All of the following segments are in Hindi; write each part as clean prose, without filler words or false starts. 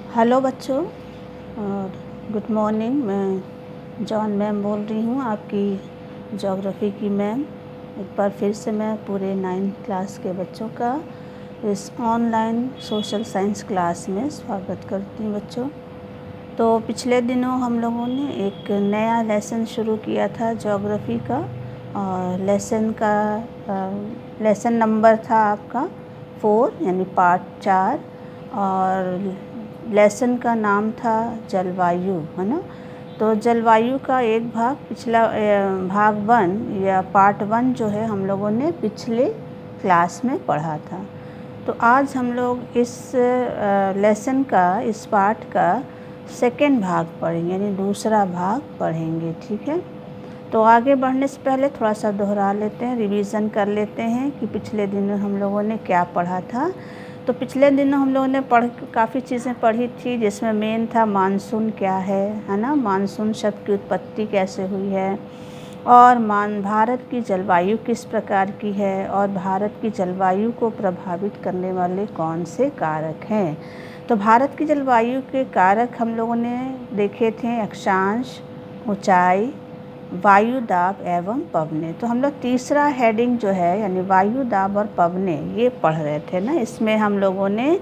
हेलो बच्चों और गुड मॉर्निंग। मैं जॉन मैम बोल रही हूँ, आपकी ज्योग्राफी की मैम। एक बार फिर से मैं पूरे 9th क्लास के बच्चों का इस ऑनलाइन सोशल साइंस क्लास में स्वागत करती हूँ बच्चों। तो पिछले दिनों हम लोगों ने एक नया लेसन शुरू किया था ज्योग्राफी का, और लेसन नंबर था आपका 4 यानी पार्ट 4, और लेसन का नाम था जलवायु, है ना। तो जलवायु का एक भाग पिछला भाग 1 या पार्ट 1 जो है हम लोगों ने पिछले क्लास में पढ़ा था। तो आज हम लोग इस लेसन का, इस पार्ट का सेकेंड भाग पढ़ेंगे, यानी दूसरा भाग पढ़ेंगे, ठीक है। तो आगे बढ़ने से पहले थोड़ा सा दोहरा लेते हैं, रिवीजन कर लेते हैं कि पिछले दिनों हम लोगों ने क्या पढ़ा था। तो पिछले दिनों हम लोगों ने काफ़ी चीज़ें पढ़ी थी, जिसमें मेन था मानसून क्या है ना, मानसून शब्द की उत्पत्ति कैसे हुई है, और भारत की जलवायु किस प्रकार की है, और भारत की जलवायु को प्रभावित करने वाले कौन से कारक हैं। तो भारत की जलवायु के कारक हम लोगों ने देखे थे अक्षांश, ऊंचाई, वायु दाब एवं पवने। तो हम लोग तीसरा हेडिंग जो है यानी वायु दाब और पवने ये पढ़ रहे थे ना। इसमें हम लोगों ने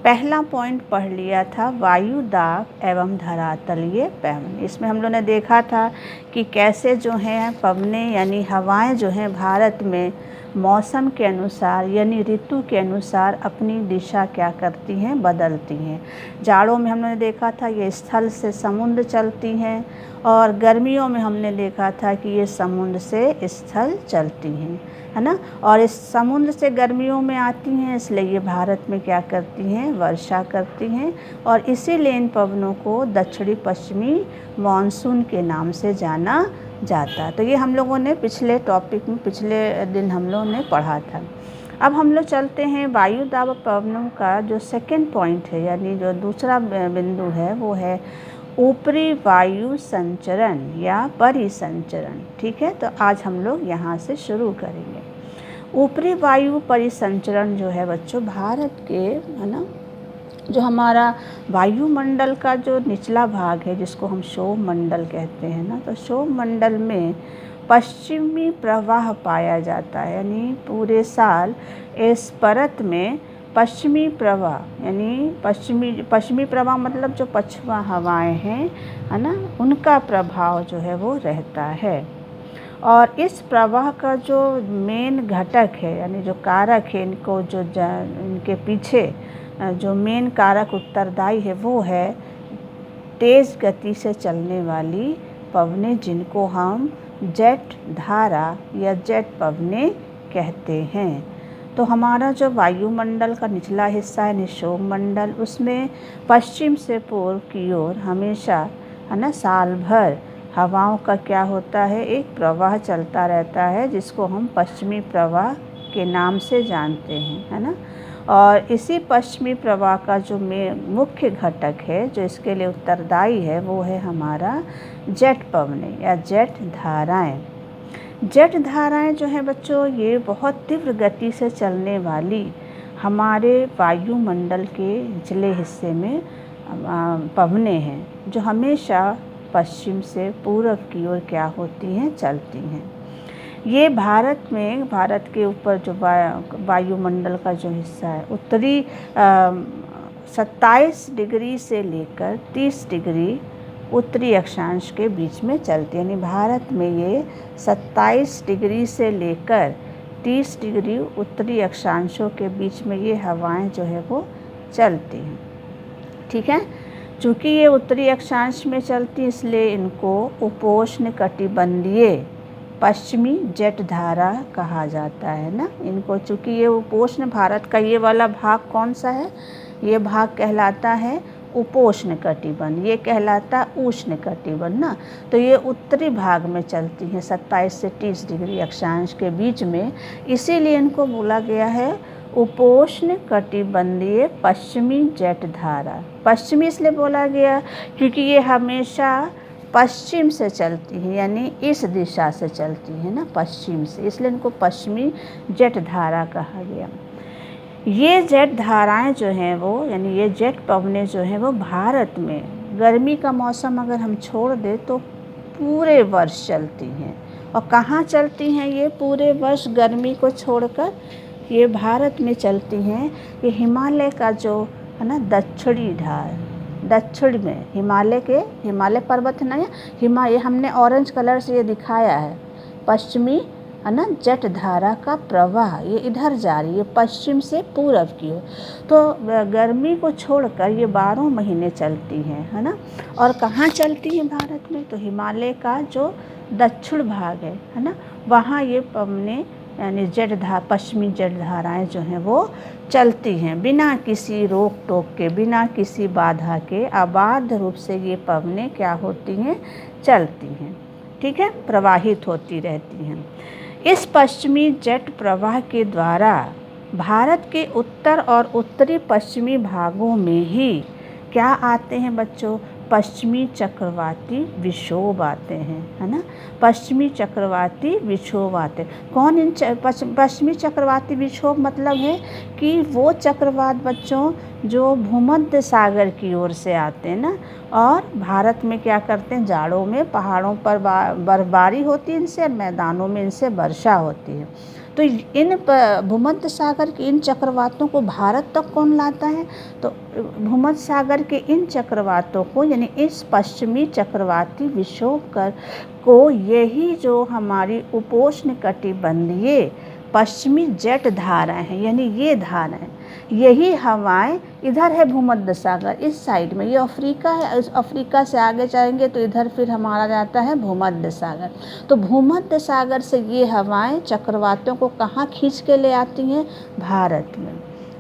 पहला पॉइंट पढ़ लिया था वायु दाब एवं धरातलीय पवन। इसमें हम लोगों ने देखा था कि कैसे जो हैं पवने यानी हवाएं जो हैं भारत में मौसम के अनुसार यानी ऋतु के अनुसार अपनी दिशा क्या करती हैं, बदलती हैं। जाड़ों में हमने देखा था ये स्थल से समुद्र चलती हैं, और गर्मियों में हमने देखा था कि ये समुद्र से स्थल चलती हैं, है ना। और इस समुद्र से गर्मियों में आती हैं, इसलिए ये भारत में क्या करती हैं, वर्षा करती हैं, और इसीलिए इन पवनों को दक्षिणी पश्चिमी मानसून के नाम से जाना जाता। तो ये हम लोगों ने पिछले टॉपिक में, पिछले दिन हम लोगों ने पढ़ा था। अब हम लोग चलते हैं वायु दाब पवनों का जो सेकंड पॉइंट है, यानी जो दूसरा बिंदु है वो है ऊपरी वायु संचरण या परिसंचरण, ठीक है। तो आज हम लोग यहाँ से शुरू करेंगे। ऊपरी वायु परिसंचरण जो है बच्चों भारत के, है ना, जो हमारा वायुमंडल का जो निचला भाग है जिसको हम क्षोभ मंडल कहते हैं ना, तो क्षोभ मंडल में पश्चिमी प्रवाह पाया जाता है, यानी पूरे साल इस परत में पश्चिमी प्रवाह यानी पश्चिमी प्रवाह मतलब जो पछुआ हवाएं हैं, है ना, उनका प्रभाव जो है वो रहता है। और इस प्रवाह का जो मेन घटक है यानी जो कारक है, इनको जो इनके पीछे जो मेन कारक उत्तरदायी है वो है तेज़ गति से चलने वाली पवनें, जिनको हम जेट धारा या जेट पवनें कहते हैं। तो हमारा जो वायुमंडल का निचला हिस्सा है क्षोभ मंडल, उसमें पश्चिम से पूर्व की ओर हमेशा, है ना, साल भर हवाओं का क्या होता है, एक प्रवाह चलता रहता है, जिसको हम पश्चिमी प्रवाह के नाम से जानते हैं, है ना। और इसी पश्चिमी प्रवाह का जो मुख्य घटक है जो इसके लिए उत्तरदायी है वो है हमारा जेट पवनें या जेट धाराएं। जेट धाराएं जो हैं बच्चों, ये बहुत तीव्र गति से चलने वाली हमारे वायुमंडल के निचले हिस्से में पवनें हैं, जो हमेशा पश्चिम से पूर्व की ओर क्या होती हैं, चलती हैं। ये भारत के ऊपर जो वायुमंडल का जो हिस्सा है उत्तरी 27 डिग्री से लेकर 30 डिग्री उत्तरी अक्षांश के बीच में चलती है। यानी भारत में ये 27 डिग्री से लेकर 30 डिग्री उत्तरी अक्षांशों के बीच में ये हवाएं जो है वो चलती हैं, ठीक है। चूँकि ये उत्तरी अक्षांश में चलती इसलिए इनको उपोष्ण कटिबंधीय पश्चिमी जेट धारा कहा जाता है ना इनको। चूँकि ये उपोष्ण, भारत का ये वाला भाग कौन सा है, ये भाग कहलाता है उपोष्ण कटिबंध, ये कहलाता उष्ण कटिबंध ना। तो ये उत्तरी भाग में चलती हैं 27 से 30 डिग्री अक्षांश के बीच में, इसीलिए इनको बोला गया है उपोष्ण कटिबंधीय पश्चिमी जेट धारा। पश्चिमी इसलिए बोला गया क्योंकि ये हमेशा पश्चिम से चलती है, यानी इस दिशा से चलती है ना, पश्चिम से, इसलिए इनको पश्चिमी जेट धारा कहा गया। ये जेट धाराएं जो हैं वो, यानी ये जेट पवनें जो हैं वो भारत में गर्मी का मौसम अगर हम छोड़ दें तो पूरे वर्ष चलती हैं। और कहाँ चलती हैं ये पूरे वर्ष गर्मी को छोड़कर? ये भारत में चलती हैं। ये हिमालय का जो है ना दक्षिणी ढाल, दक्षिण में हिमालय पर्वत है ना, ये हमने ऑरेंज कलर से ये दिखाया है। पश्चिमी है ना जेट धारा का प्रवाह ये इधर जा रही है पश्चिम से पूरब की ओर। तो गर्मी को छोड़कर ये 12 महीने चलती हैं, है ना। और कहाँ चलती हैं भारत में? तो हिमालय का जो दक्षिण भाग है ना, वहाँ ये पवने यानी पश्चिमी जेट धाराएं जो हैं वो चलती हैं बिना किसी रोक टोक के, बिना किसी बाधा के अबाध रूप से ये पवनें क्या होती हैं? चलती हैं, ठीक है, प्रवाहित होती रहती हैं। इस पश्चिमी जेट प्रवाह के द्वारा भारत के उत्तर और उत्तरी पश्चिमी भागों में ही क्या आते हैं बच्चों? पश्चिमी चक्रवाती विक्षोभ आते हैं, है ना। पश्चिमी चक्रवाती विक्षोभ आते हैं। कौन इन पश्चिमी चक्रवाती विक्षोभ मतलब है कि वो चक्रवात बच्चों जो भूमध्य सागर की ओर से आते हैं ना, और भारत में क्या करते हैं? जाड़ों में पहाड़ों पर बर्फबारी होती है इनसे, मैदानों में इनसे वर्षा होती है। तो इन भूमध्य सागर के इन चक्रवातों को भारत तक कौन लाता है? तो भूमध्य सागर के इन चक्रवातों को, यानी इस पश्चिमी चक्रवाती विक्षोभ को यही जो हमारी उपोष्ण कटिबंधीय पश्चिमी जेट धाराएं हैं, यानी ये धाराएं, यही हवाएं, इधर है भूमध्य सागर इस साइड में, ये अफ्रीका है, अफ्रीका से आगे जाएंगे तो इधर फिर हमारा जाता है भूमध्य सागर। तो भूमध्य सागर से ये हवाएं चक्रवातों को कहाँ खींच के ले आती हैं? भारत में,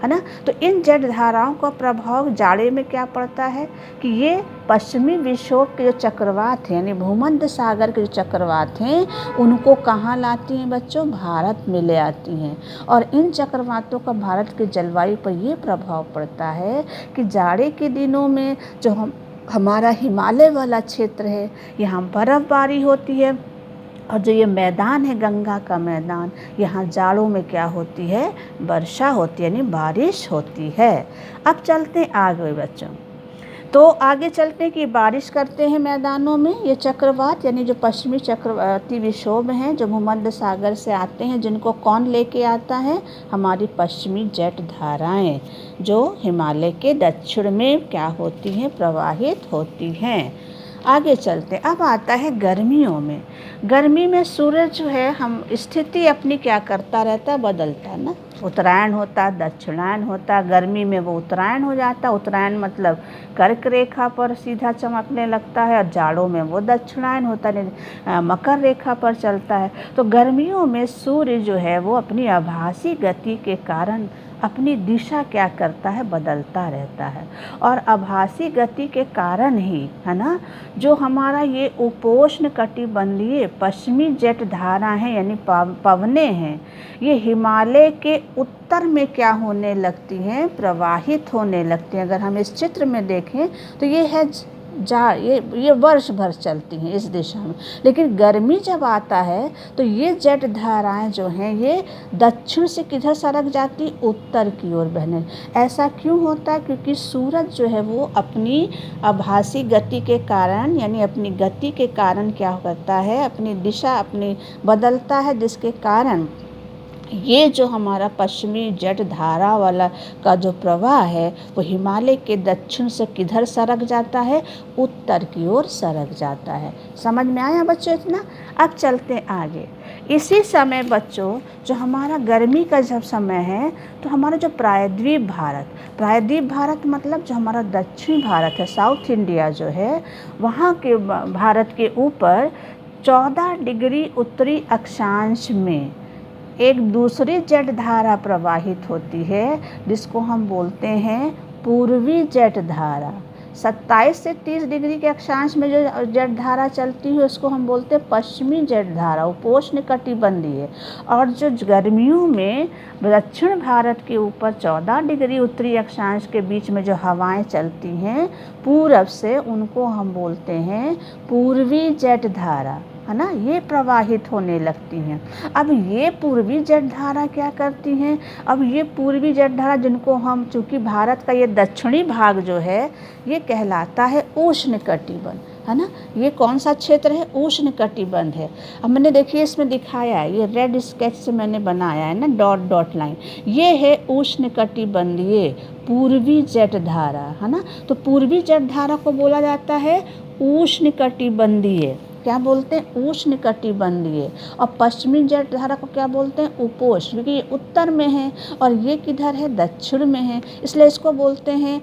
है ना। तो इन जेट धाराओं का प्रभाव जाड़े में क्या पड़ता है कि ये पश्चिमी विक्षोभ के जो चक्रवात हैं, यानी भूमध्य सागर के जो चक्रवात हैं, उनको कहाँ लाती हैं बच्चों? भारत में ले आती हैं। और इन चक्रवातों का भारत के जलवायु पर ये प्रभाव पड़ता है कि जाड़े के दिनों में जो हमारा हिमालय वाला क्षेत्र है, यहाँ बर्फबारी होती है, और जो ये मैदान है गंगा का मैदान, यहाँ जाड़ों में क्या होती है? वर्षा होती है, यानी बारिश होती है। अब चलते हैं आगे बच्चों। तो आगे चलते हैं कि बारिश करते हैं मैदानों में ये चक्रवात, यानी जो पश्चिमी चक्रवाती विक्षोभ हैं जो भूमध्य सागर से आते हैं, जिनको कौन लेके आता है? हमारी पश्चिमी जेट धाराएं जो हिमालय के दक्षिण में क्या होती हैं? प्रवाहित होती हैं। आगे चलते, अब आता है गर्मियों में। गर्मी में सूरज जो है हम स्थिति अपनी क्या करता रहता है? बदलता है ना। उत्तरायण होता है, दक्षिणायन होता है। गर्मी में वो उत्तरायण हो जाता है, उत्तरायण मतलब कर्क रेखा पर सीधा चमकने लगता है, और जाड़ों में वो दक्षिणायन होता है, मकर रेखा पर चलता है। तो गर्मियों में सूर्य जो है वो अपनी आभासी गति के कारण अपनी दिशा क्या करता है? बदलता रहता है। और आभासी गति के कारण ही, है ना, जो हमारा ये उपोष्ण कटिबंधीय पश्चिमी जेट धारा है, यानी पवनें हैं, ये हिमालय के उत्तर में क्या होने लगती हैं? प्रवाहित होने लगती हैं। अगर हम इस चित्र में देखें तो ये है ये वर्ष भर चलती हैं इस दिशा में। लेकिन गर्मी जब आता है तो ये जेट धाराएं जो हैं ये दक्षिण से किधर सरक जाती? उत्तर की ओर बहने। ऐसा क्यों होता है? क्योंकि सूरज जो है वो अपनी आभासी गति के कारण, यानी अपनी गति के कारण क्या करता है? अपनी दिशा अपनी बदलता है, जिसके कारण ये जो हमारा पश्चिमी जेट धारा वाला का जो प्रवाह है वो हिमालय के दक्षिण से किधर सरक जाता है? उत्तर की ओर सरक जाता है। समझ में आया बच्चों इतना? अब चलते हैं आगे। इसी समय बच्चों जो हमारा गर्मी का जब समय है तो हमारा जो प्रायद्वीप भारत मतलब जो हमारा दक्षिणी भारत है, साउथ इंडिया जो है, वहाँ के भारत के ऊपर 14 डिग्री उत्तरी अक्षांश में एक दूसरी जेट धारा प्रवाहित होती है, जिसको हम बोलते हैं पूर्वी जेट धारा। 27 से 30 डिग्री के अक्षांश में जो जेट धारा चलती है उसको हम बोलते हैं पश्चिमी जेट धारा, उपोष्ण कटिबंधीय। और जो गर्मियों में दक्षिण भारत के ऊपर 14 डिग्री उत्तरी अक्षांश के बीच में जो हवाएं चलती हैं पूरब से, उनको हम बोलते हैं पूर्वी जेट धारा, है ना, ये प्रवाहित होने लगती हैं। अब ये पूर्वी जलधारा क्या करती हैं, अब ये पूर्वी जलधारा जिनको हम, चूँकि भारत का ये दक्षिणी भाग जो है ये कहलाता है उष्णकटिबंध, है ना। ये कौन सा क्षेत्र है, उष्णकटिबंध है। अब मैंने देखिए इसमें दिखाया है, ये रेड स्केच से मैंने बनाया है ना, डॉट डॉट लाइन, ये है उष्णकटिबंधीय पूर्वी जलधारा, है ना। तो पूर्वी जलधारा को बोला जाता है उष्णकटिबंधीय, क्या बोलते हैं, उष्णकटिबंधीय। और पश्चिमी जलधारा को क्या बोलते हैं, उपोष्ण, क्योंकि ये उत्तर में है और ये किधर है, दक्षिण में है, इसलिए इसको बोलते हैं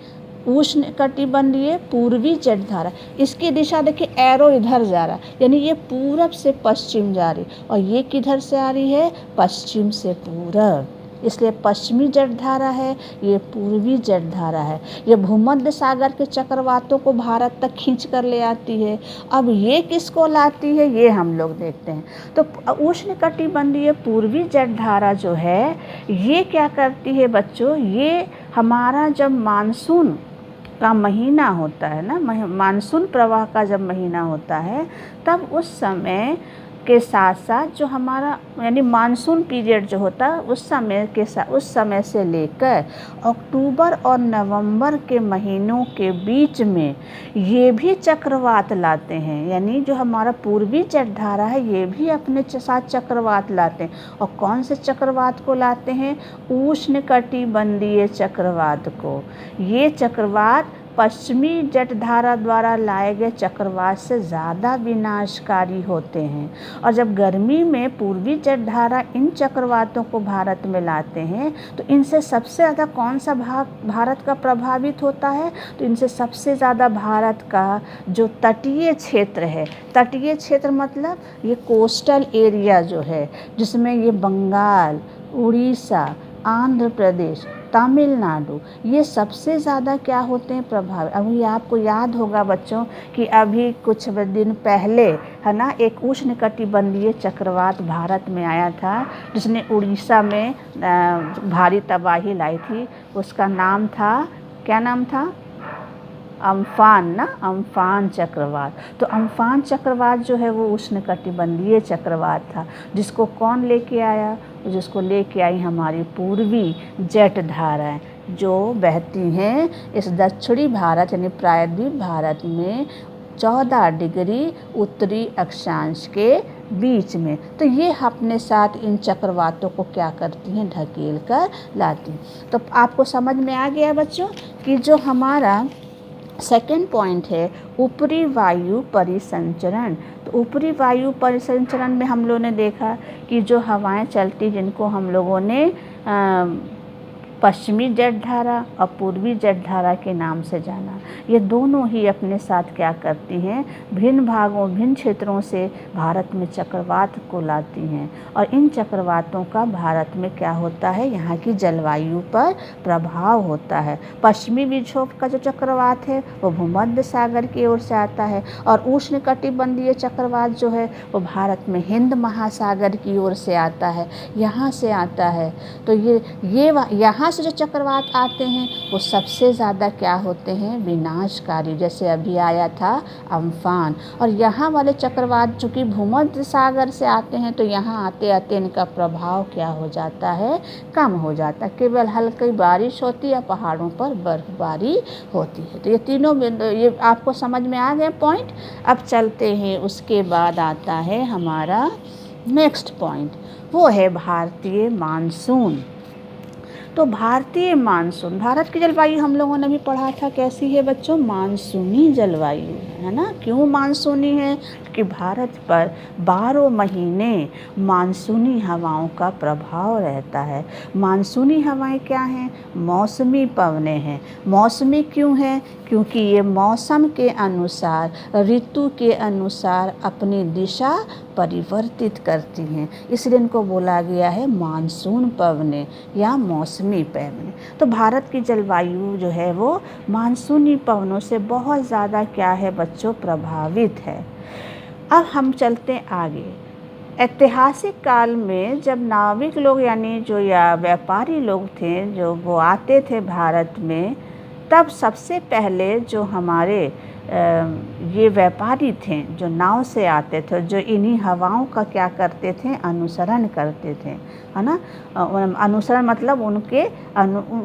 उष्णकटिबंधीय पूर्वी जलधारा। इसकी दिशा देखिए, एरो इधर जा रहा, यानी ये पूरब से पश्चिम जा रही, और ये किधर से आ रही है, पश्चिम से पूरब, इसलिए पश्चिमी जलधारा है, ये पूर्वी जलधारा है। ये भूमध्य सागर के चक्रवातों को भारत तक खींच कर ले आती है। अब ये किसको लाती है, ये हम लोग देखते हैं। तो उष्णकटिबंधीय पूर्वी जलधारा जो है ये क्या करती है बच्चों, ये हमारा जब मानसून का महीना होता है ना, मानसून प्रवाह का जब महीना होता है, तब उस समय के साथ साथ जो हमारा यानी मानसून पीरियड जो होता है उस समय के साथ, उस समय से लेकर अक्टूबर और नवंबर के महीनों के बीच में ये भी चक्रवात लाते हैं। यानी जो हमारा पूर्वी जलधारा है ये भी अपने साथ चक्रवात लाते हैं। और कौन से चक्रवात को लाते हैं, उष्णकटिबंधीय चक्रवात को। ये चक्रवात पश्चिमी जलधारा द्वारा लाए गए चक्रवात से ज़्यादा विनाशकारी होते हैं। और जब गर्मी में पूर्वी जलधारा इन चक्रवातों को भारत में लाते हैं तो इनसे सबसे ज़्यादा कौन सा भाग भारत का प्रभावित होता है, तो इनसे सबसे ज़्यादा भारत का जो तटीय क्षेत्र है, तटीय क्षेत्र मतलब ये कोस्टल एरिया जो है, जिसमें ये बंगाल, उड़ीसा, आंध्र प्रदेश, तमिलनाडु, ये सबसे ज़्यादा क्या होते हैं, प्रभावित। अभी आपको याद होगा बच्चों कि अभी कुछ दिन पहले, है ना, एक उष्णकटिबंधीय चक्रवात भारत में आया था जिसने उड़ीसा में भारी तबाही लाई थी। उसका नाम था, क्या नाम था, अम्फान ना, अम्फान चक्रवात। तो अम्फान चक्रवात जो है वो उष्णकटिबंधीय चक्रवात था, जिसको कौन लेके आया, जिसको लेके आई हमारी पूर्वी जलधाराएं जो बहती हैं इस दक्षिणी भारत यानी प्रायद्वीप भारत में 14 डिग्री उत्तरी अक्षांश के बीच में। तो ये अपने साथ इन चक्रवातों को क्या करती हैं, ढकेल कर लाती। तो आपको समझ में आ गया बच्चों कि जो हमारा सेकेंड पॉइंट है ऊपरी वायु परिसंचरण। तो ऊपरी वायु परिसंचरण में हम लोगों ने देखा कि जो हवाएं चलती जिनको हम लोगों ने पश्चिमी जलधारा और पूर्वी जलधारा के नाम से जाना, ये दोनों ही अपने साथ क्या करती हैं, भिन्न भागों, भिन्न क्षेत्रों से भारत में चक्रवात को लाती हैं। और इन चक्रवातों का भारत में क्या होता है, यहाँ की जलवायु पर प्रभाव होता है। पश्चिमी विक्षोभ का जो चक्रवात है वो भूमध्य सागर की ओर से आता है, और उष्णकटिबंधीय चक्रवात जो है वो भारत में हिंद महासागर की ओर से आता है, यहाँ से आता है। तो ये यहाँ से जो चक्रवात आते हैं वो सबसे ज़्यादा क्या होते हैं, विनाशकारी, जैसे अभी आया था अम्फान। और यहाँ वाले चक्रवात चूँकि भूमध्य सागर से आते हैं तो यहाँ आते आते इनका प्रभाव क्या हो जाता है, कम हो जाता है, केवल हल्की बारिश होती है, पहाड़ों पर बर्फबारी होती है। तो ये तीनों ये आपको समझ में आ गए पॉइंट। अब चलते हैं, उसके बाद आता है हमारा नेक्स्ट पॉइंट, वो है भारतीय मानसून। तो भारतीय मानसून, भारत की जलवायु हम लोगों ने भी पढ़ा था कैसी है बच्चों, मानसूनी जलवायु है ना। क्यों मानसूनी है, कि भारत पर 12 महीने मानसूनी हवाओं का प्रभाव रहता है। मानसूनी हवाएं क्या हैं, मौसमी पवनें हैं। मौसमी क्यों है, क्योंकि ये मौसम के अनुसार, ऋतु के अनुसार अपनी दिशा परिवर्तित करती हैं, इसलिए इनको बोला गया है मानसून पवनें या मौसमी पवनें। तो भारत की जलवायु जो है वो मानसूनी पवनों से बहुत ज़्यादा क्या है बच्चों, प्रभावित है। अब हम चलते हैं आगे। ऐतिहासिक काल में जब नाविक लोग यानी जो या व्यापारी लोग थे जो वो आते थे भारत में, तब सबसे पहले जो हमारे ये व्यापारी थे जो नाव से आते थे, जो इन्हीं हवाओं का क्या करते थे, अनुसरण करते थे, है ना। अनुसरण मतलब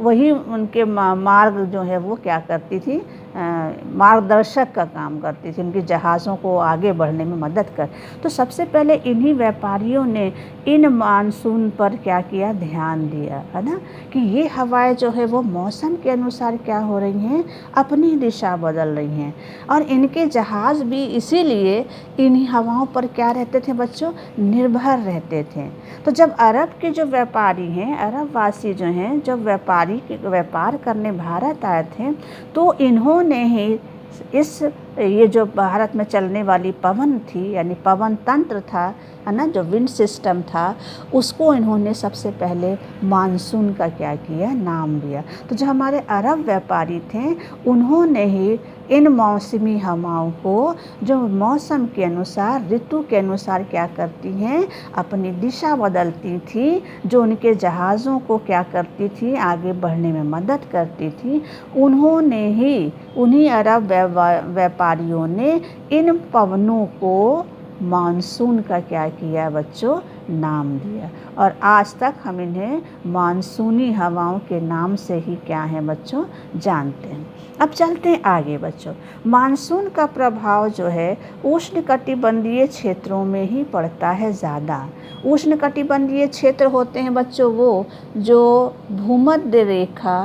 वही उनके मार्ग जो है वो क्या करती थी, मार्गदर्शक का काम करती थी, उनके जहाज़ों को आगे बढ़ने में मदद कर। तो सबसे पहले इन्हीं व्यापारियों ने इन मानसून पर क्या किया, ध्यान दिया, है ना, कि ये हवाएं जो है वो मौसम के अनुसार क्या हो रही हैं, अपनी दिशा बदल रही हैं। और इनके जहाज़ भी इसीलिए इन्हीं हवाओं पर क्या रहते थे बच्चों, निर्भर रहते थे। तो जब अरब के जो व्यापारी हैं, अरब वासी जो हैं, जब व्यापार करने भारत आए थे, तो इन्होंने ही ये जो भारत में चलने वाली पवन थी, यानी पवन तंत्र था, है ना, जो विंड सिस्टम था, उसको इन्होंने सबसे पहले मानसून का क्या किया, नाम दिया। तो जो हमारे अरब व्यापारी थे, उन्होंने ही इन मौसमी हवाओं को, जो मौसम के अनुसार, ऋतु के अनुसार क्या करती हैं, अपनी दिशा बदलती थी, जो उनके जहाज़ों को क्या करती थी, आगे बढ़ने में मदद करती थी, उन्हीं अरब व्यापारियों ने इन पवनों को मानसून का क्या किया बच्चों, नाम दिया। और आज तक हम इन्हें मानसूनी हवाओं के नाम से ही क्या है बच्चों, जानते हैं। अब चलते हैं आगे बच्चों। मानसून का प्रभाव जो है उष्णकटिबंधीय क्षेत्रों में ही पड़ता है ज़्यादा। उष्णकटिबंधीय क्षेत्र होते हैं बच्चों वो जो भूमध्य रेखा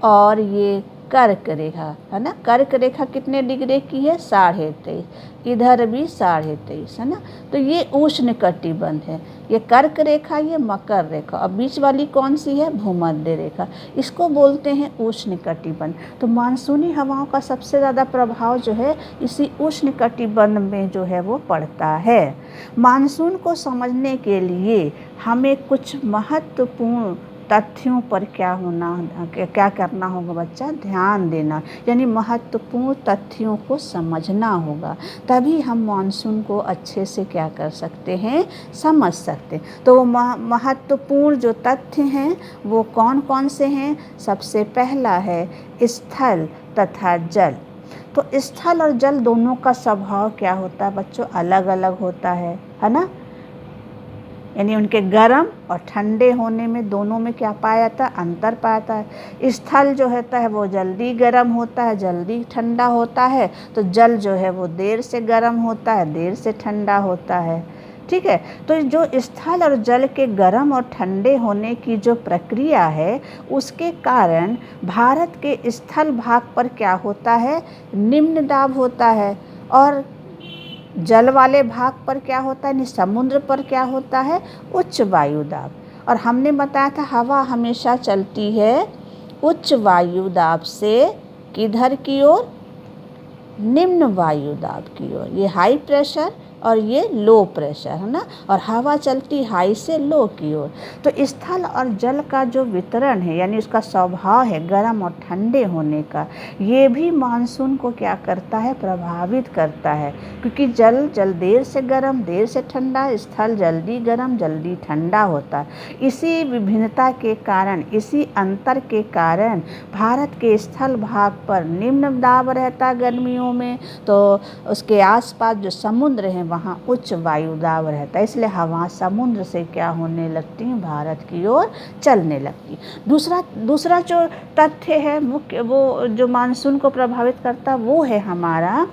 और ये कर्क रेखा, है ना। कर्क रेखा कितने डिग्री की है, 23.5, इधर भी 23.5, है ना। तो ये उष्णकटिबंध है, ये कर्क रेखा, ये मकर रेखा, और बीच वाली कौन सी है, भूमध्य रेखा, इसको बोलते हैं उष्णकटिबंध। तो मानसूनी हवाओं का सबसे ज़्यादा प्रभाव जो है इसी उष्णकटिबंध में जो है वो पड़ता है। मानसून को समझने के लिए हमें कुछ महत्वपूर्ण तथ्यों पर क्या करना होगा बच्चा, ध्यान देना, यानी महत्वपूर्ण तथ्यों को समझना होगा, तभी हम मानसून को अच्छे से क्या कर सकते हैं, समझ सकते हैं। तो वो महत्वपूर्ण जो तथ्य हैं वो कौन कौन से हैं। सबसे पहला है स्थल तथा जल। तो स्थल और जल दोनों का स्वभाव क्या होता है बच्चों, अलग अलग होता है ना। यानी उनके गर्म और ठंडे होने में, दोनों में क्या पाया जाता है, अंतर पाया जाता है। स्थल जो होता है वो जल्दी गर्म होता है, जल्दी ठंडा होता है, तो जल जो है वो देर से गर्म होता है, देर से ठंडा होता है, ठीक है। तो जो स्थल और जल के गर्म और ठंडे होने की जो प्रक्रिया है, उसके कारण भारत के स्थल भाग पर क्या होता है, निम्न दाब होता है, और जल वाले भाग पर क्या होता है, समुद्र पर क्या होता है, उच्च वायु दाब। और हमने बताया था हवा हमेशा चलती है उच्च वायु दाब से किधर की ओर, निम्न वायु दाब की ओर। ये हाई प्रेशर और ये लो प्रेशर, है ना, और हवा चलती हाई से लो की ओर। तो स्थल और जल का जो वितरण है, यानी उसका स्वभाव है गर्म और ठंडे होने का, ये भी मानसून को क्या करता है, प्रभावित करता है। क्योंकि जल देर से गर्म, देर से ठंडा, स्थल जल्दी गर्म, जल्दी ठंडा होता है। इसी विभिन्नता के कारण, इसी अंतर के कारण भारत के स्थल भाग पर निम्न दाब रहता है गर्मियों में, तो उसके आसपास जो समुद्र हैं वहाँ उच्च वायु दाब रहता है, इसलिए हवा समुद्र से क्या होने लगती है, भारत की ओर चलने लगती। दूसरा जो तथ्य है मुख्य, वो जो मानसून को प्रभावित करता है, वो है हमारा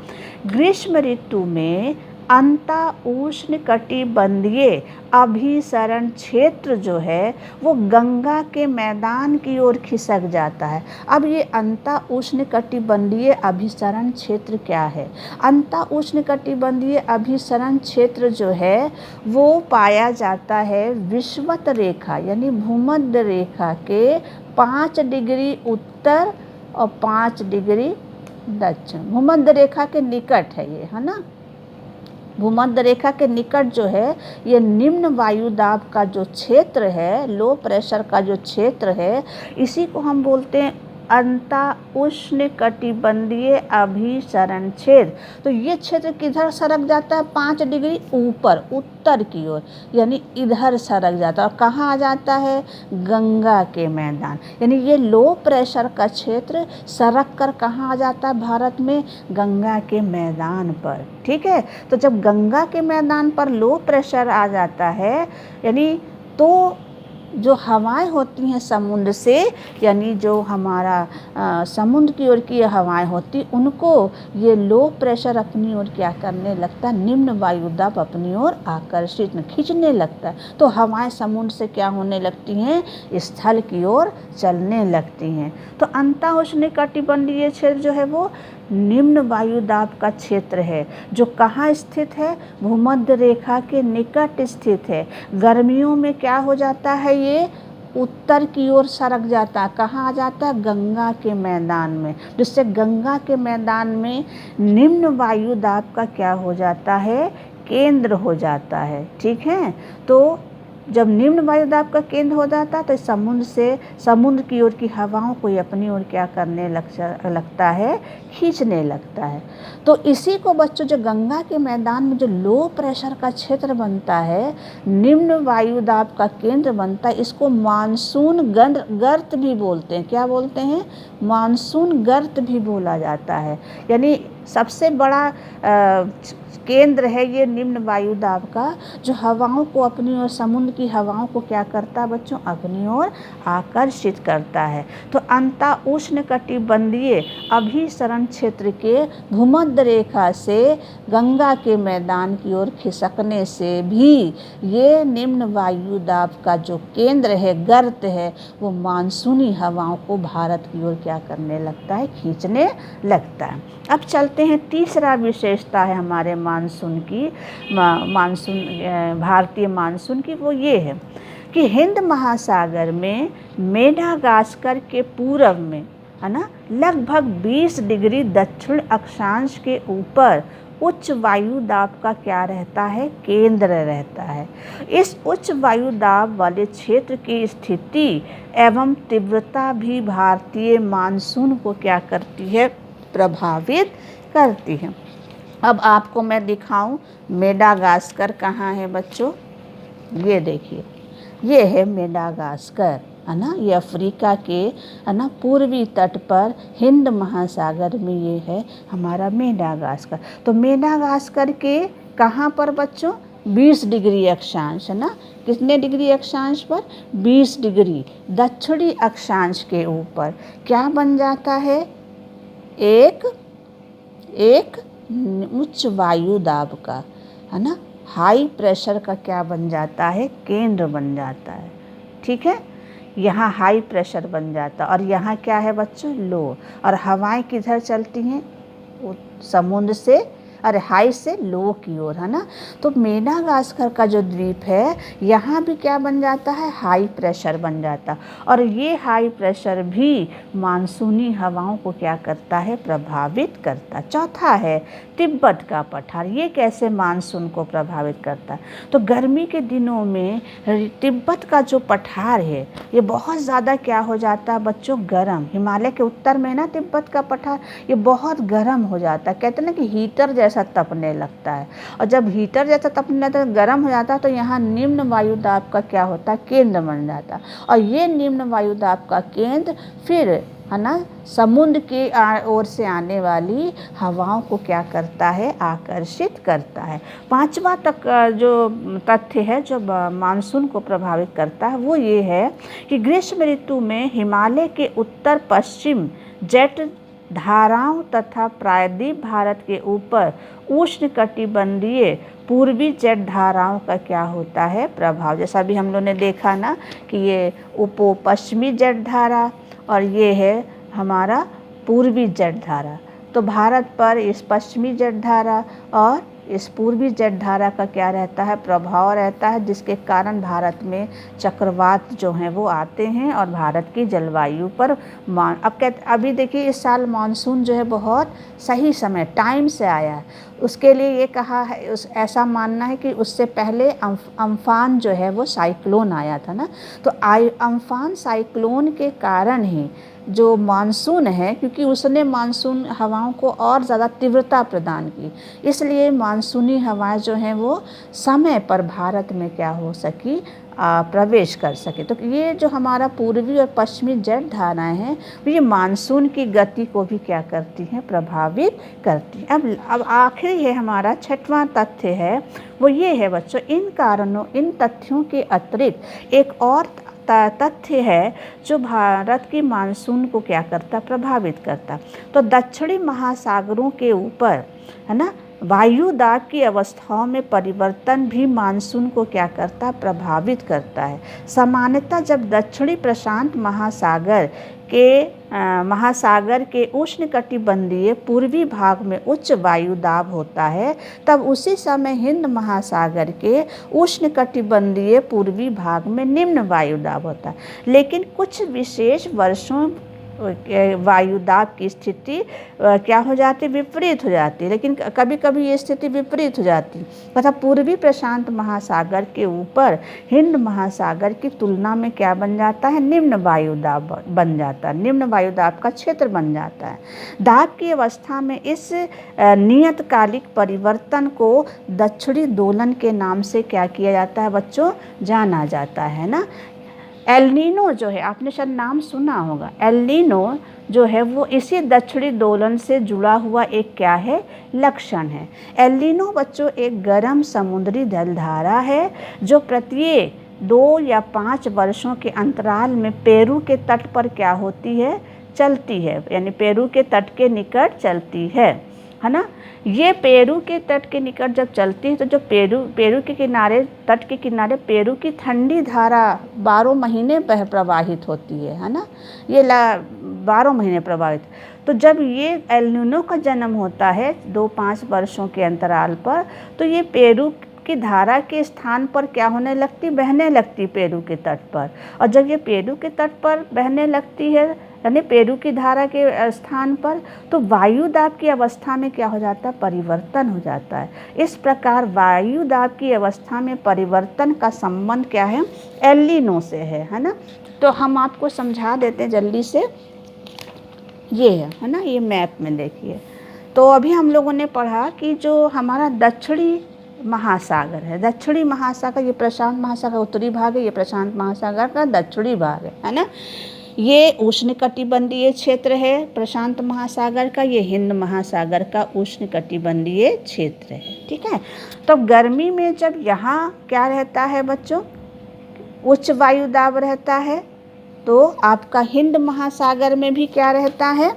ग्रीष्म ऋतु में अंता उष्ण कटिबंधीय अभिसरण क्षेत्र जो है वो गंगा के मैदान की ओर खिसक जाता है। अब ये अंता उष्ण कटिबंधीय अभिसरण क्षेत्र क्या है, अंता उष्ण कटिबंधीय अभिसरण क्षेत्र जो है वो पाया जाता है विषुवत रेखा, यानी भूमध्य रेखा के 5 डिग्री उत्तर और 5 डिग्री दक्षिण, भूमध्य रेखा के निकट है ये, है ना। भूमध्य रेखा के निकट जो है ये निम्न वायु दाब का जो क्षेत्र है, लो प्रेशर का जो क्षेत्र है, इसी को हम बोलते हैं अंता उष्ण कटिबंधीय अभिसरण क्षेत्र। तो ये क्षेत्र किधर सरक जाता है? 5 डिग्री ऊपर उत्तर की ओर, यानी इधर सरक जाता है। और कहाँ आ जाता है? गंगा के मैदान। यानी ये लो प्रेशर का क्षेत्र सरक कर कहाँ आ जाता है भारत में? गंगा के मैदान पर। ठीक है, तो जब गंगा के मैदान पर लो प्रेशर आ जाता है, यानी तो जो हवाएं होती हैं समुद्र से, यानी जो हमारा समुद्र की ओर की हवाएं होती, उनको ये लो प्रेशर अपनी ओर क्या करने लगता है? निम्न वायुदाब अपनी ओर आकर्षित खींचने लगता है। तो हवाएं समुद्र से क्या होने लगती हैं? स्थल की ओर चलने लगती हैं। तो अंता उष्ण कटिबंधीय क्षेत्र जो है वो निम्न वायुदाब का क्षेत्र है, जो कहाँ स्थित है? भूमध्य रेखा के निकट स्थित है। गर्मियों में क्या हो जाता है? ये उत्तर की ओर सरक जाता है। कहाँ आ जाता है? गंगा के मैदान में, जिससे गंगा के मैदान में निम्न वायुदाब का क्या हो जाता है? केंद्र हो जाता है। ठीक है, तो जब निम्न वायुदाब का केंद्र हो जाता है तो समुद्र की ओर की हवाओं को अपनी ओर क्या करने लगता है? खींचने लगता है। तो इसी को बच्चों, जो गंगा के मैदान में जो लो प्रेशर का क्षेत्र बनता है, निम्न वायुदाब का केंद्र बनता है, इसको मानसून गर्त भी बोलते हैं। क्या बोलते हैं? मानसून गर्त भी बोला जाता है। यानी सबसे बड़ा केंद्र है ये निम्न वायुदाब का, जो हवाओं को अपनी ओर, समुद्र की हवाओं को क्या करता है बच्चों? अपनी ओर आकर्षित करता है। तो अंता उष्ण कटिबंधीय अभिसरण क्षेत्र के भूमध्य रेखा से गंगा के मैदान की ओर खिसकने से भी ये निम्न वायुदाब का जो केंद्र है, गर्त है, वो मानसूनी हवाओं को भारत की ओर क्या करने लगता है? खींचने लगता है। अब चलते हैं, तीसरा विशेषता है हमारे मानसून की, भारतीय मानसून की, वो ये है कि हिंद महासागर में मेडागास्कर के पूर्व में, है ना, लगभग 20 डिग्री दक्षिण अक्षांश के ऊपर उच्च वायुदाब का क्या रहता है? केंद्र रहता है। इस उच्च वायुदाब वाले क्षेत्र की स्थिति एवं तीव्रता भी भारतीय मानसून को क्या करती है? प्रभावित करती है। अब आपको मैं दिखाऊं मेडागास्कर कहाँ है बच्चों? ये देखिए, ये है मेडागास्कर, है ना, ये अफ्रीका के, है ना, पूर्वी तट पर हिंद महासागर में ये है हमारा मेडागास्कर। तो मेडागास्कर के कहाँ पर बच्चों? 20 डिग्री अक्षांश, है ना, कितने डिग्री अक्षांश पर? 20 डिग्री दक्षिणी अक्षांश के ऊपर क्या बन जाता है? एक उच्च वायुदाब का, है ना, हाई प्रेशर का क्या बन जाता है? केंद्र बन जाता है। ठीक है, यहाँ हाई प्रेशर बन जाता है और यहाँ क्या है बच्चों? लो। और हवाएं किधर चलती हैं? समुद्र से, अरे हाई से लो की ओर, है ना। तो मेडागास्कर का जो द्वीप है, यहाँ भी क्या बन जाता है? हाई प्रेशर बन जाता। और ये हाई प्रेशर भी मानसूनी हवाओं को क्या करता है? प्रभावित करता। चौथा है तिब्बत का पठार। ये कैसे मानसून को प्रभावित करता है? तो गर्मी के दिनों में तिब्बत का जो पठार है, ये बहुत ज़्यादा क्या हो जाता है बच्चों? गर्म। हिमालय के उत्तर में ना तिब्बत का पठार, ये बहुत गर्म हो जाता है। कहते हैं ना कि हीटर जैसा तपने लगता है। और जब हीटर जैसा तपने लगता है, गर्म हो जाता है, तो यहाँ निम्न वायुदाब का क्या होता है? केंद्र बन जाता है। और ये निम्न वायुदाब का केंद्र फिर, है ना, समुद्र की ओर से आने वाली हवाओं को क्या करता है? आकर्षित करता है। पांचवा तक जो तथ्य है जो मानसून को प्रभावित करता है, वो ये है कि ग्रीष्म ऋतु में हिमालय के उत्तर पश्चिम जेट धाराओं तथा प्रायद्वीप भारत के ऊपर उष्ण कटिबंधीय पूर्वी जेट धाराओं का क्या होता है? प्रभाव। जैसा भी हम लोगों ने देखा ना कि ये उप पश्चिमी जेट धारा और ये है हमारा पूर्वी जेट धारा। तो भारत पर इस पश्चिमी जेट धारा और इस पूर्वी जेट धारा का क्या रहता है? प्रभाव रहता है, जिसके कारण भारत में चक्रवात जो हैं वो आते हैं और भारत की जलवायु पर अभी देखिए इस साल मानसून जो है बहुत सही समय टाइम से आया है। उसके लिए ये कहा है, ऐसा मानना है कि उससे पहले अम्फान जो है वो साइक्लोन आया था ना, तो अम्फान साइक्लोन के कारण ही जो मानसून है, क्योंकि उसने मानसून हवाओं को और ज़्यादा तीव्रता प्रदान की, इसलिए मानसूनी हवाएं जो हैं वो समय पर भारत में क्या हो सकी, प्रवेश कर सके। तो ये जो हमारा पूर्वी और पश्चिमी जेट धाराएं हैं, ये मानसून की गति को भी क्या करती हैं, प्रभावित करती हैं। अब आखिरी है हमारा छठवां तथ्य है, वो ये है बच्चों, इन कारणों, इन तथ्यों के अतिरिक्त एक और तथ्य है जो भारत की मानसून को क्या करता, प्रभावित करता। तो दक्षिणी महासागरों के ऊपर, है ना, वायु दाब की अवस्थाओं में परिवर्तन भी मानसून को क्या करता, प्रभावित करता है। सामान्यतः जब दक्षिणी प्रशांत महासागर के उष्णकटिबंधीय पूर्वी भाग में उच्च वायु दाब होता है, तब उसी समय हिंद महासागर के उष्णकटिबंधीय पूर्वी भाग में निम्न वायु दाब होता है। लेकिन कुछ विशेष वर्षों वायु दाब की स्थिति क्या हो जाती, विपरीत हो जाती है। लेकिन कभी कभी ये स्थिति विपरीत हो जाती है, तथा पूर्वी प्रशांत महासागर के ऊपर हिंद महासागर की तुलना में क्या बन जाता है, निम्न वायु दाब बन जाता है, निम्न वायु दाब का क्षेत्र बन जाता है। दाब की अवस्था में इस नियतकालिक परिवर्तन को दक्षिणी दोलन के नाम से क्या किया जाता है बच्चों, जाना जाता है ना। एल नीनो जो है, आपने शायद नाम सुना होगा, एल नीनो जो है वो इसी दक्षिणी दोलन से जुड़ा हुआ एक क्या है, लक्षण है। एल नीनो बच्चों एक गर्म समुद्री जलधारा है जो प्रत्येक 2 या 5 वर्षों के अंतराल में पेरू के तट पर क्या होती है, चलती है, यानी पेरू के तट के निकट चलती है ना। ये पेरू के तट के निकट जब चलती है तो जो पेरू के किनारे, तट के किनारे पेरू की ठंडी धारा 12 महीने प्रवाहित होती है ना, ये 12 महीने प्रवाहित। तो जब ये एल नीनो का जन्म होता है 2-5 वर्षों के अंतराल पर, तो ये पेरू की धारा के स्थान पर क्या होने लगती, बहने लगती पेरू के तट पर। और जब ये पेरू के तट पर बहने लगती है, यानी पेरू की धारा के स्थान पर, तो वायु दाब की अवस्था में क्या हो जाता है, परिवर्तन हो जाता है। इस प्रकार वायु दाब की अवस्था में परिवर्तन का संबंध क्या है, एल नीनो से है ना। तो हम आपको समझा देते हैं जल्दी से, ये है ना, ये मैप में देखिए। तो अभी हम लोगों ने पढ़ा कि जो हमारा दक्षिणी महासागर है, दक्षिणी महासागर, ये प्रशांत महासागर उत्तरी भाग है, ये प्रशांत महासागर का दक्षिणी भाग है ना। ये उष्णकटिबंधीय क्षेत्र है प्रशांत महासागर का, ये हिंद महासागर का उष्णकटिबंधीय क्षेत्र है, ठीक है। तो गर्मी में जब यहाँ क्या रहता है बच्चों, उच्च वायु दाब रहता है, तो आपका हिंद महासागर में भी क्या रहता है,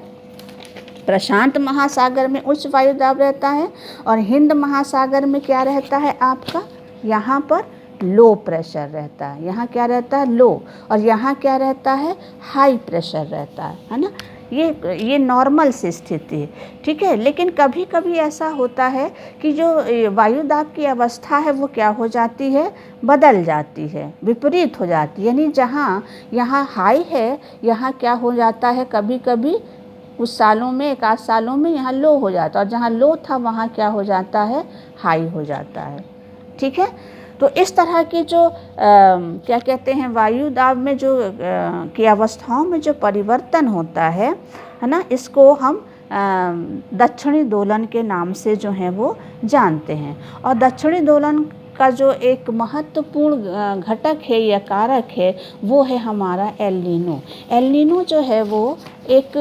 प्रशांत महासागर में उच्च वायु दाब रहता है, और हिंद महासागर में क्या रहता है आपका, यहाँ पर लो प्रेशर रहता है। यहाँ क्या रहता है, लो, और यहाँ क्या रहता है, हाई प्रेशर रहता है ना। ये नॉर्मल सी स्थिति है, ठीक है। लेकिन कभी कभी ऐसा होता है कि जो वायु दाब की अवस्था है वो क्या हो जाती है, बदल जाती है, विपरीत हो जाती है। यानी जहाँ यहाँ हाई है, यहाँ क्या हो जाता है, कभी कभी कुछ सालों में, 1 आध सालों में यहाँ लो हो जाता है, और जहाँ लो था वहाँ क्या हो जाता है, हाई हो जाता है, ठीक है। तो इस तरह की जो क्या कहते हैं, वायु दाब में जो की अवस्थाओं में जो परिवर्तन होता है ना, इसको हम दक्षिणी दोलन के नाम से जो है वो जानते हैं। और दक्षिणी दोलन का जो एक महत्वपूर्ण घटक है या कारक है, वो है हमारा एल नीनो। एल नीनो जो है वो एक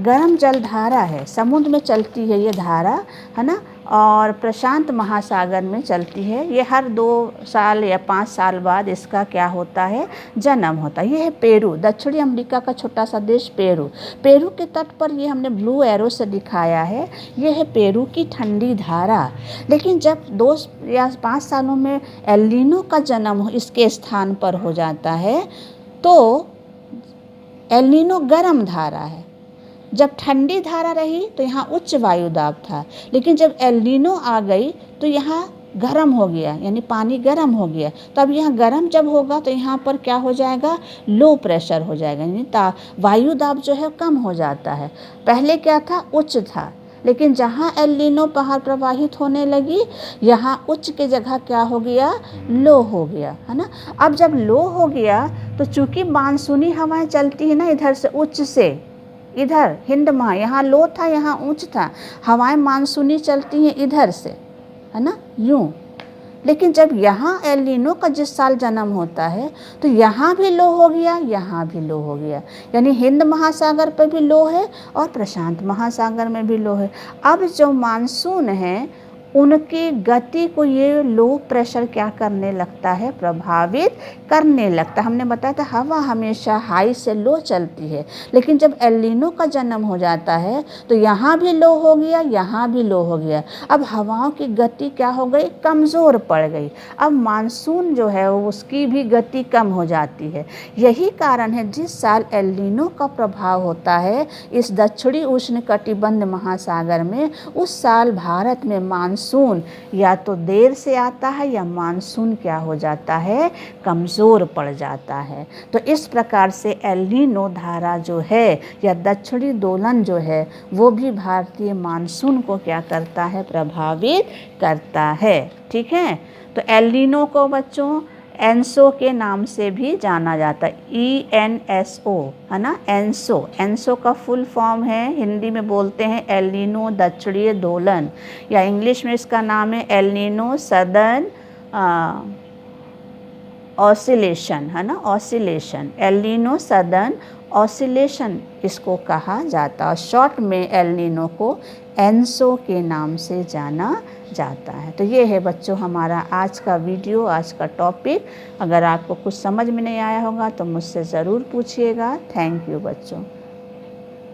गर्म जलधारा है, समुद्र में चलती है ये धारा, है ना, और प्रशांत महासागर में चलती है। ये हर 2 साल या 5 साल बाद इसका क्या होता है, जन्म होता है। ये है पेरू, दक्षिणी अमेरिका का छोटा सा देश पेरू। पेरू के तट पर ये हमने ब्लू एरो से दिखाया है, ये है पेरू की ठंडी धारा। लेकिन जब 2 या 5 सालों में एल नीनो का जन्म इसके स्थान पर हो जाता है, तो एल नीनो गर्म धारा है। जब ठंडी धारा रही तो यहाँ उच्च वायु दाब था, लेकिन जब एल नीनो आ गई तो यहाँ गर्म हो गया, यानी पानी गर्म हो गया। तो अब यहाँ गर्म जब होगा तो यहाँ पर क्या हो जाएगा, लो प्रेशर हो जाएगा, यानी वायु दाब जो है कम हो जाता है। पहले क्या था, उच्च था, लेकिन जहाँ एल नीनो बाहर प्रवाहित होने लगी, यहाँ उच्च की जगह क्या हो गया, लो हो गया, है ना। अब जब लो हो गया तो चूंकि मानसूनी हवाएं चलती है ना इधर से, उच्च से इधर हिंद महा, यहाँ लो था यहाँ उच्च था, हवाएं मानसूनी चलती हैं इधर से, है ना, यूं। लेकिन जब यहाँ एल नीनो का जिस साल जन्म होता है तो यहाँ भी लो हो गया, यहाँ भी लो हो गया, यानी हिंद महासागर पर भी लो है और प्रशांत महासागर में भी लो है। अब जो मानसून है उनकी गति को ये लो प्रेशर क्या करने लगता है, प्रभावित करने लगता है। हमने बताया था हवा हमेशा हाई से लो चलती है, लेकिन जब एल नीनो का जन्म हो जाता है तो यहाँ भी लो हो गया, यहाँ भी लो हो गया। अब हवाओं की गति क्या हो गई, कमज़ोर पड़ गई। अब मानसून जो है उसकी भी गति कम हो जाती है। यही कारण है जिस साल एल नीनो का प्रभाव होता है इस दक्षिणी उष्णकटिबंध महासागर में, उस साल भारत में मानसून या तो देर से आता है या मानसून क्या हो जाता है, कमज़ोर पड़ जाता है। तो इस प्रकार से एल नीनो धारा जो है या दक्षिणी दोलन जो है वो भी भारतीय मानसून को क्या करता है, प्रभावित करता है। ठीक है, तो एल नीनो को बच्चों एनसो के नाम से भी जाना जाता है, ENSO, है ना, एनसो। एनसो का फुल फॉर्म है, हिंदी में बोलते हैं एल नीनो दक्षिणीय दोलन, या इंग्लिश में इसका नाम है एल नीनो सदर्न ऑसिलेशन, है ना, oscillation, El Nino southern oscillation इसको कहा जाता है। शॉर्ट में एल नीनो को एनसो के नाम से जाना जाता है। तो ये है बच्चों हमारा आज का वीडियो, आज का टॉपिक। अगर आपको कुछ समझ में नहीं आया होगा तो मुझसे ज़रूर पूछिएगा। थैंक यू बच्चों।